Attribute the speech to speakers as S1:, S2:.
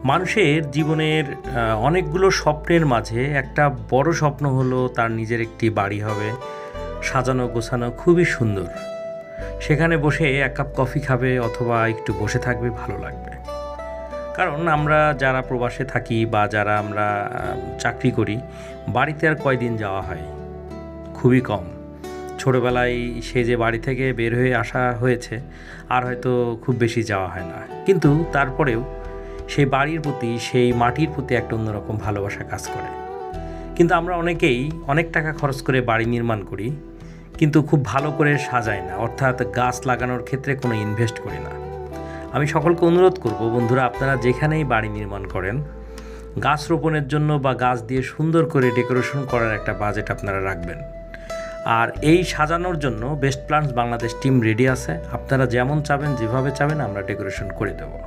S1: মানুষের জীবনের অনেকগুলো স্বপ্নের মাঝে একটা বড় স্বপ্ন হলো তার নিজের একটি বাড়ি হবে, সাজানো গোছানো খুবই সুন্দর। সেখানে বসে এক কাপ কফি খাবে অথবা একটু বসে থাকবে, ভালো লাগবে। কারণ আমরা যারা প্রবাসে থাকি বা যারা আমরা চাকরি করি, বাড়িতে আর কয়দিন যাওয়া হয়, খুবই কম। ছোটোবেলায় সে যে বাড়ি থেকে বের হয়ে আসা হয়েছে, আর হয়তো খুব বেশি যাওয়া হয় না, কিন্তু তারপরেও সেই বাড়ির প্রতি, সেই মাটির প্রতি একটা অন্যরকম ভালোবাসা কাজ করে। কিন্তু আমরা অনেকেই অনেক টাকা খরচ করে বাড়ি নির্মাণ করি, কিন্তু খুব ভালো করে সাজাই না, অর্থাৎ গাছ লাগানোর ক্ষেত্রে কোনো ইনভেস্ট করি না। আমি সকলকে অনুরোধ করব, বন্ধুরা, আপনারা যেখানেই বাড়ি নির্মাণ করেন, গাছ রোপণের জন্য বা গাছ দিয়ে সুন্দর করে ডেকোরেশন করার একটা বাজেট আপনারা রাখবেন। আর এই সাজানোর জন্য best plants Bangladesh team ready আছে। আপনারা যেমন চাবেন, যেভাবে চাবেন, আমরা ডেকোরেশন করে দেবো।